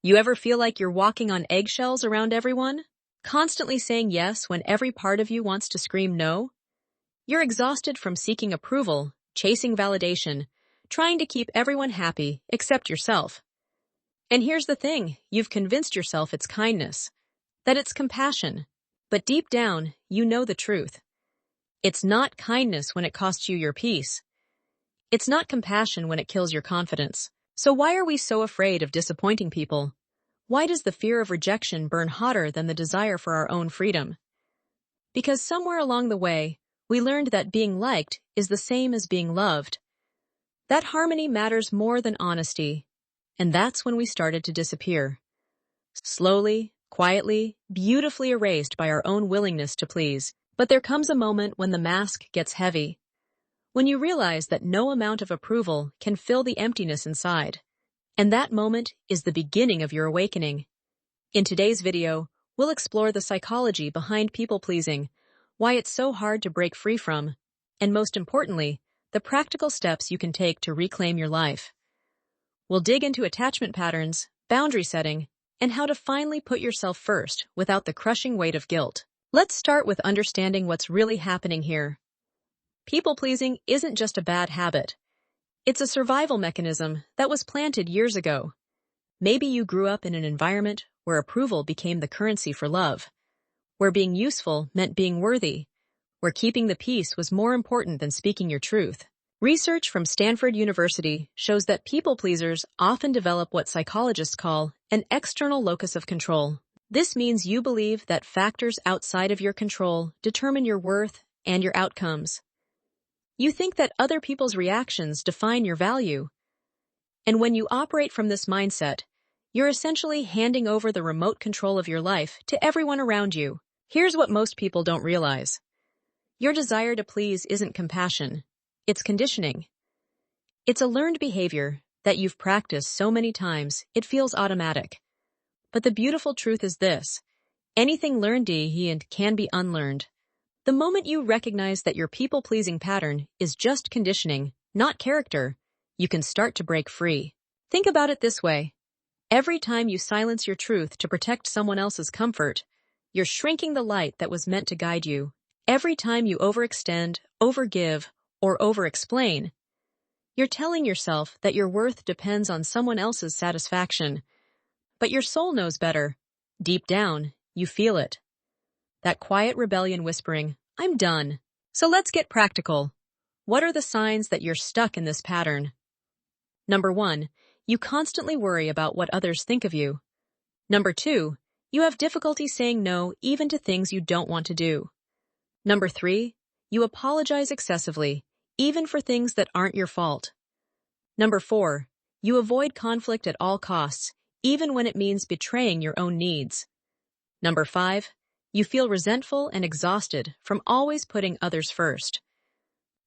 You ever feel like you're walking on eggshells around everyone? Constantly saying yes when every part of you wants to scream no? You're exhausted from seeking approval, chasing validation, trying to keep everyone happy except yourself. And here's the thing, you've convinced yourself it's kindness, that it's compassion. But deep down, you know the truth. It's not kindness when it costs you your peace. It's not compassion when it kills your confidence. So why are we so afraid of disappointing people? Why does the fear of rejection burn hotter than the desire for our own freedom? Because somewhere along the way, we learned that being liked is the same as being loved. That harmony matters more than honesty, and that's when we started to disappear. Slowly, quietly, beautifully erased by our own willingness to please. But there comes a moment when the mask gets heavy, when you realize that no amount of approval can fill the emptiness inside. And that moment is the beginning of your awakening. In today's video, we'll explore the psychology behind people-pleasing, why it's so hard to break free from, and most importantly, the practical steps you can take to reclaim your life. We'll dig into attachment patterns, boundary setting, and how to finally put yourself first without the crushing weight of guilt. Let's start with understanding what's really happening here. People-pleasing isn't just a bad habit. It's a survival mechanism that was planted years ago. Maybe you grew up in an environment where approval became the currency for love, where being useful meant being worthy, where keeping the peace was more important than speaking your truth. Research from Stanford University shows that people-pleasers often develop what psychologists call an external locus of control. This means you believe that factors outside of your control determine your worth and your outcomes. You think that other people's reactions define your value. And when you operate from this mindset, you're essentially handing over the remote control of your life to everyone around you. Here's what most people don't realize. Your desire to please isn't compassion. It's conditioning. It's a learned behavior that you've practiced so many times it feels automatic. But the beautiful truth is this. Anything learned can be unlearned. The moment you recognize that your people-pleasing pattern is just conditioning, not character, you can start to break free. Think about it this way. Every time you silence your truth to protect someone else's comfort, you're shrinking the light that was meant to guide you. Every time you overextend, overgive, or overexplain, you're telling yourself that your worth depends on someone else's satisfaction. But your soul knows better. Deep down, you feel it. That quiet rebellion whispering, I'm done. So let's get practical. What are the signs that you're stuck in this pattern? Number 1, you constantly worry about what others think of you. Number 2, you have difficulty saying no even to things you don't want to do. Number 3, you apologize excessively, even for things that aren't your fault. Number 4, you avoid conflict at all costs, even when it means betraying your own needs. Number 5, you feel resentful and exhausted from always putting others first.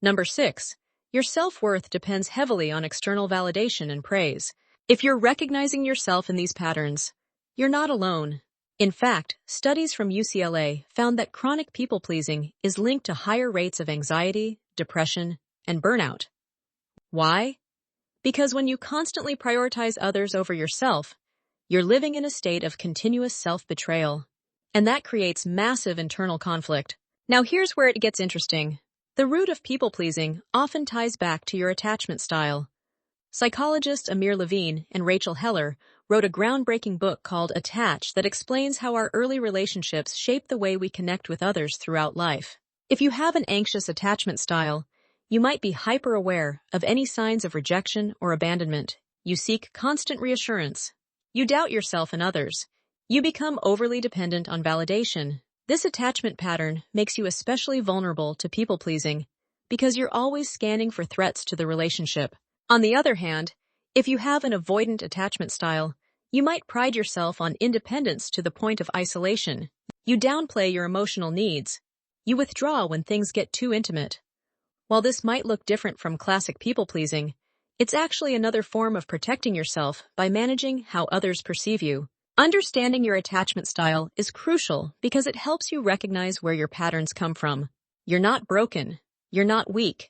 Number 6, your self-worth depends heavily on external validation and praise. If you're recognizing yourself in these patterns, you're not alone. In fact, studies from UCLA found that chronic people-pleasing is linked to higher rates of anxiety, depression, and burnout. Why? Because when you constantly prioritize others over yourself, you're living in a state of continuous self-betrayal, and that creates massive internal conflict. Now here's where it gets interesting. The root of people-pleasing often ties back to your attachment style. Psychologists Amir Levine and Rachel Heller wrote a groundbreaking book called Attach that explains how our early relationships shape the way we connect with others throughout life. If you have an anxious attachment style, you might be hyper-aware of any signs of rejection or abandonment. You seek constant reassurance. You doubt yourself and others. You become overly dependent on validation. This attachment pattern makes you especially vulnerable to people-pleasing because you're always scanning for threats to the relationship. On the other hand, if you have an avoidant attachment style, you might pride yourself on independence to the point of isolation. You downplay your emotional needs. You withdraw when things get too intimate. While this might look different from classic people-pleasing, it's actually another form of protecting yourself by managing how others perceive you. Understanding your attachment style is crucial because it helps you recognize where your patterns come from. You're not broken. You're not weak.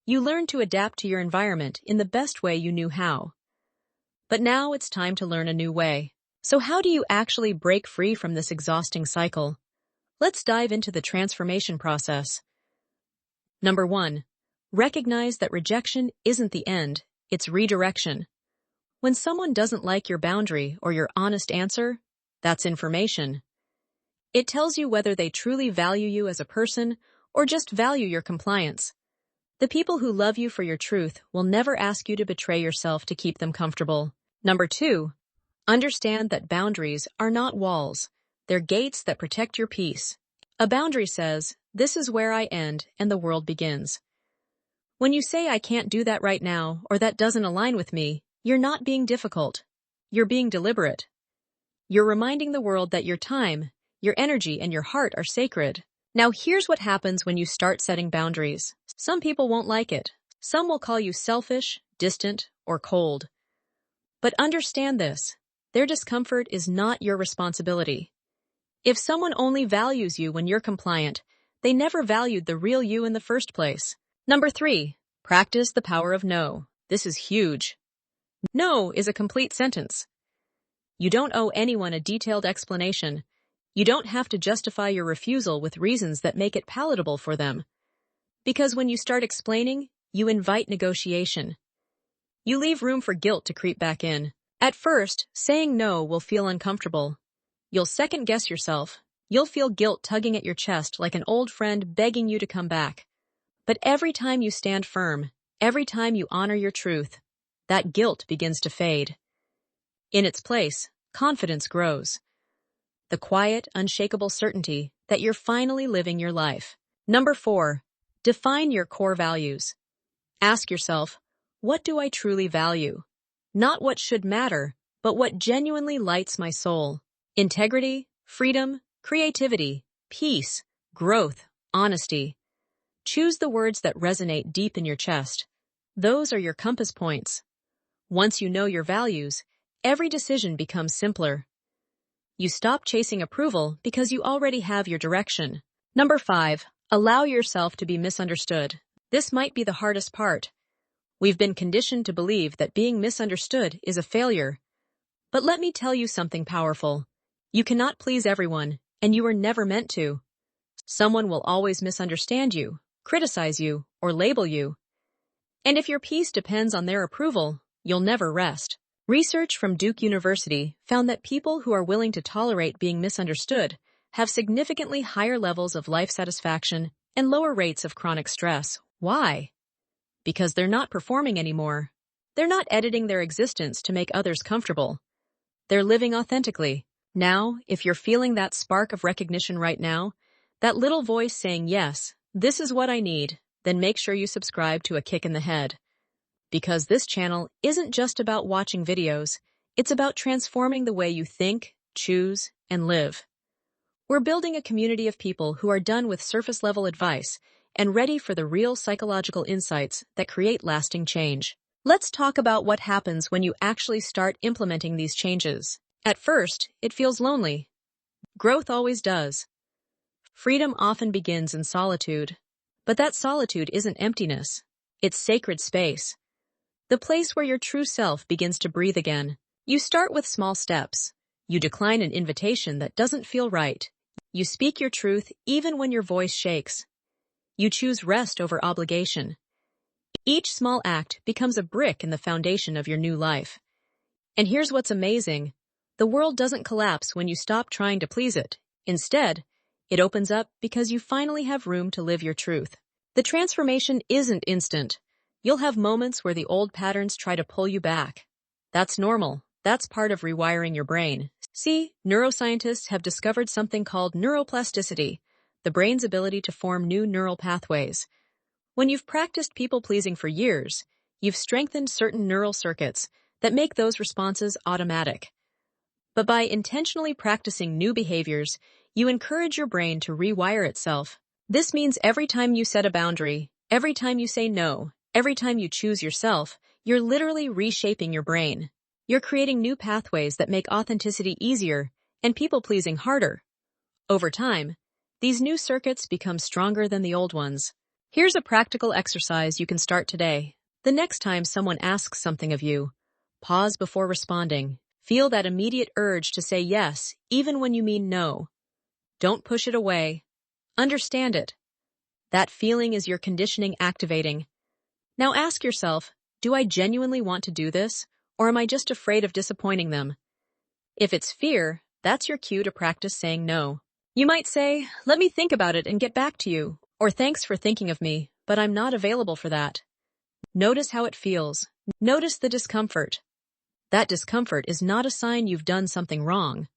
You learn to adapt to your environment in the best way you knew how. But now it's time to learn a new way. So how do you actually break free from this exhausting cycle? Let's dive into the transformation process. Number 1. Recognize that rejection isn't the end, it's redirection. When someone doesn't like your boundary or your honest answer, that's information. It tells you whether they truly value you as a person or just value your compliance. The people who love you for your truth will never ask you to betray yourself to keep them comfortable. Number 2. Understand that boundaries are not walls. They're gates that protect your peace. A boundary says, "This is where I end and the world begins." When you say, "I can't do that right now," or "that doesn't align with me," you're not being difficult. You're being deliberate. You're reminding the world that your time, your energy, and your heart are sacred. Now here's what happens when you start setting boundaries. Some people won't like it. Some will call you selfish, distant, or cold. But understand this. Their discomfort is not your responsibility. If someone only values you when you're compliant, they never valued the real you in the first place. Number 3. Practice the power of no. This is huge. No is a complete sentence. You don't owe anyone a detailed explanation. You don't have to justify your refusal with reasons that make it palatable for them. Because when you start explaining, you invite negotiation. You leave room for guilt to creep back in. At first, saying no will feel uncomfortable. You'll second-guess yourself. You'll feel guilt tugging at your chest like an old friend begging you to come back. But every time you stand firm, every time you honor your truth, that guilt begins to fade. In its place, confidence grows. The quiet, unshakable certainty that you're finally living your life. Number 4. Define your core values. Ask yourself, what do I truly value? Not what should matter, but what genuinely lights my soul. Integrity, freedom, creativity, peace, growth, honesty. Choose the words that resonate deep in your chest. Those are your compass points. Once you know your values, every decision becomes simpler. You stop chasing approval because you already have your direction. Number 5. Allow yourself to be misunderstood. This might be the hardest part. We've been conditioned to believe that being misunderstood is a failure. But let me tell you something powerful. You cannot please everyone, and you were never meant to. Someone will always misunderstand you, criticize you, or label you. And if your peace depends on their approval, you'll never rest. Research from Duke University found that people who are willing to tolerate being misunderstood have significantly higher levels of life satisfaction and lower rates of chronic stress. Why? Because they're not performing anymore. They're not editing their existence to make others comfortable. They're living authentically. Now, if you're feeling that spark of recognition right now, that little voice saying, "Yes, this is what I need," then make sure you subscribe to A Kick in the Head. Because this channel isn't just about watching videos, it's about transforming the way you think, choose, and live. We're building a community of people who are done with surface-level advice and ready for the real psychological insights that create lasting change. Let's talk about what happens when you actually start implementing these changes. At first, it feels lonely. Growth always does. Freedom often begins in solitude. But that solitude isn't emptiness. It's sacred space. The place where your true self begins to breathe again. You start with small steps. You decline an invitation that doesn't feel right. You speak your truth even when your voice shakes. You choose rest over obligation. Each small act becomes a brick in the foundation of your new life. And here's what's amazing. The world doesn't collapse when you stop trying to please it. Instead, it opens up because you finally have room to live your truth. The transformation isn't instant. You'll have moments where the old patterns try to pull you back. That's normal. That's part of rewiring your brain. See, neuroscientists have discovered something called neuroplasticity, the brain's ability to form new neural pathways. When you've practiced people-pleasing for years, you've strengthened certain neural circuits that make those responses automatic. But by intentionally practicing new behaviors, you encourage your brain to rewire itself. This means every time you set a boundary, every time you say no, every time you choose yourself, you're literally reshaping your brain. You're creating new pathways that make authenticity easier and people-pleasing harder. Over time, these new circuits become stronger than the old ones. Here's a practical exercise you can start today. The next time someone asks something of you, Pause before responding. Feel that immediate urge to say yes, even when you mean no. Don't push it away. Understand it. That feeling is your conditioning activating. Now ask yourself, do I genuinely want to do this, or am I just afraid of disappointing them? If it's fear, that's your cue to practice saying no. You might say, let me think about it and get back to you, or thanks for thinking of me, but I'm not available for that. Notice how it feels. Notice the discomfort. That discomfort is not a sign you've done something wrong.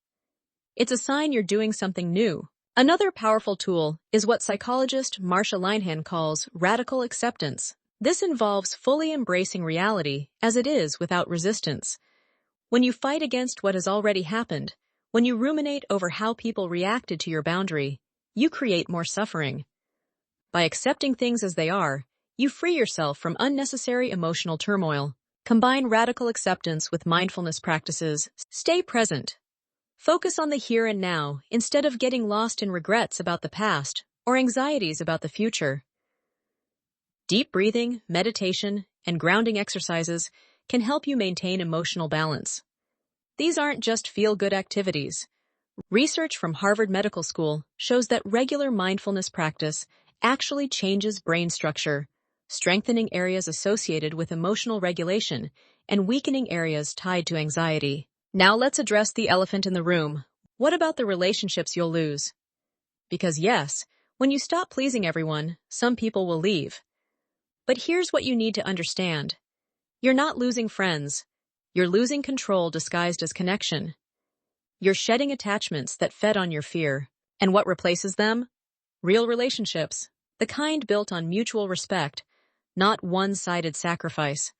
It's a sign you're doing something new. Another powerful tool is what psychologist Marsha Linehan calls radical acceptance. This involves fully embracing reality as it is without resistance. When you fight against what has already happened, when you ruminate over how people reacted to your boundary, you create more suffering. By accepting things as they are, you free yourself from unnecessary emotional turmoil. Combine radical acceptance with mindfulness practices. Stay present. Focus on the here and now instead of getting lost in regrets about the past or anxieties about the future. Deep breathing, meditation, and grounding exercises can help you maintain emotional balance. These aren't just feel-good activities. Research from Harvard Medical School shows that regular mindfulness practice actually changes brain structure, strengthening areas associated with emotional regulation and weakening areas tied to anxiety. Now let's address the elephant in the room. What about the relationships you'll lose? Because yes, when you stop pleasing everyone, some people will leave. But here's what you need to understand. You're not losing friends. You're losing control disguised as connection. You're shedding attachments that fed on your fear. And what replaces them? Real relationships. The kind built on mutual respect, not one-sided sacrifice.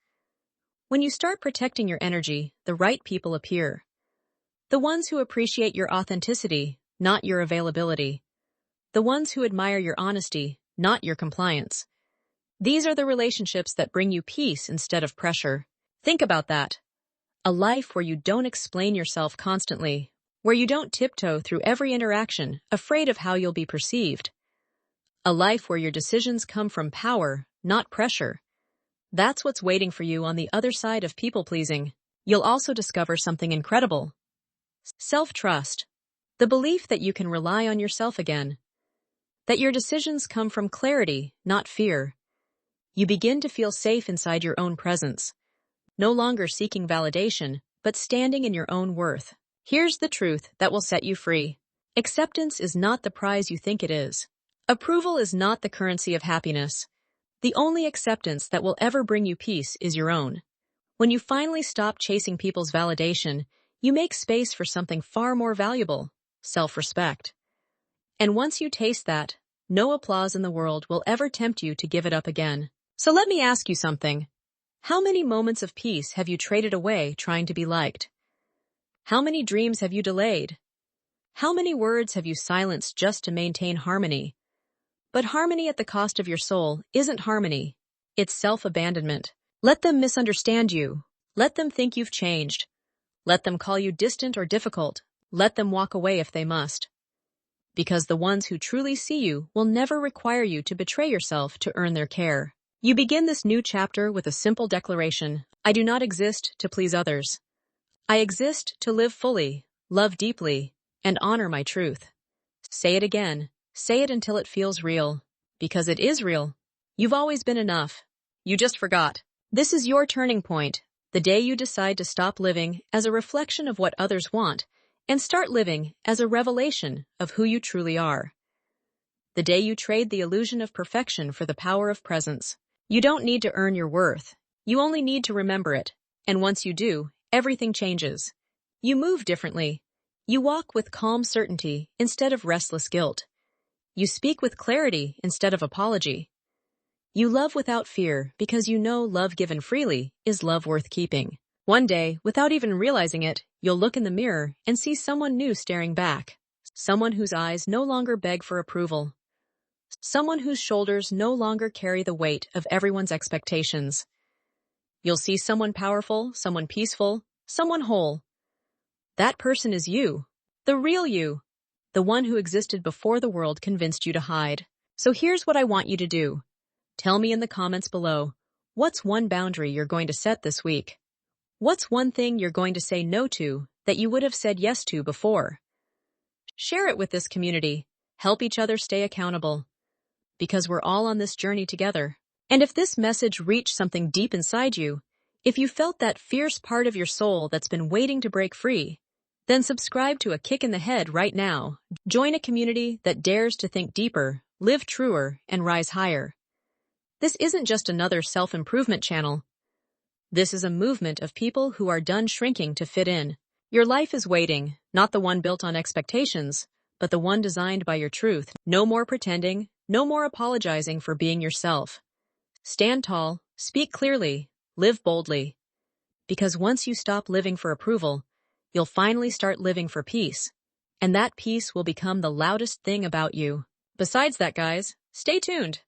When you start protecting your energy, the right people appear. The ones who appreciate your authenticity, not your availability. The ones who admire your honesty, not your compliance. These are the relationships that bring you peace instead of pressure. Think about that. A life where you don't explain yourself constantly, where you don't tiptoe through every interaction, afraid of how you'll be perceived. A life where your decisions come from power, not pressure. That's what's waiting for you on the other side of people-pleasing. You'll also discover something incredible. Self-trust. The belief that you can rely on yourself again. That your decisions come from clarity, not fear. You begin to feel safe inside your own presence. No longer seeking validation, but standing in your own worth. Here's the truth that will set you free. Acceptance is not the prize you think it is. Approval is not the currency of happiness. The only acceptance that will ever bring you peace is your own. When you finally stop chasing people's validation, you make space for something far more valuable, self-respect. And once you taste that, no applause in the world will ever tempt you to give it up again. So let me ask you something. How many moments of peace have you traded away trying to be liked? How many dreams have you delayed? How many words have you silenced just to maintain harmony? But harmony at the cost of your soul isn't harmony. It's self-abandonment. Let them misunderstand you. Let them think you've changed. Let them call you distant or difficult. Let them walk away if they must. Because the ones who truly see you will never require you to betray yourself to earn their care. You begin this new chapter with a simple declaration. I do not exist to please others. I exist to live fully, love deeply, and honor my truth. Say it again. Say it until it feels real. Because it is real. You've always been enough. You just forgot. This is your turning point, the day you decide to stop living as a reflection of what others want and start living as a revelation of who you truly are. The day you trade the illusion of perfection for the power of presence. You don't need to earn your worth. You only need to remember it. And once you do, everything changes. You move differently. You walk with calm certainty instead of restless guilt. You speak with clarity instead of apology. You love without fear because you know love given freely is love worth keeping. One day, without even realizing it, you'll look in the mirror and see someone new staring back. Someone whose eyes no longer beg for approval. Someone whose shoulders no longer carry the weight of everyone's expectations. You'll see someone powerful, someone peaceful, someone whole. That person is you, the real you, the one who existed before the world convinced you to hide. So here's what I want you to do. Tell me in the comments below, what's one boundary you're going to set this week? What's one thing you're going to say no to that you would have said yes to before? Share it with this community. Help each other stay accountable, because we're all on this journey together. And if this message reached something deep inside you, if you felt that fierce part of your soul that's been waiting to break free, then subscribe to A Kick in the Head right now. Join a community that dares to think deeper, live truer, and rise higher. This isn't just another self-improvement channel. This is a movement of people who are done shrinking to fit in. Your life is waiting, not the one built on expectations, but the one designed by your truth. No more pretending, no more apologizing for being yourself. Stand tall, speak clearly, live boldly. Because once you stop living for approval, you'll finally start living for peace. And that peace will become the loudest thing about you. Besides that, guys, stay tuned.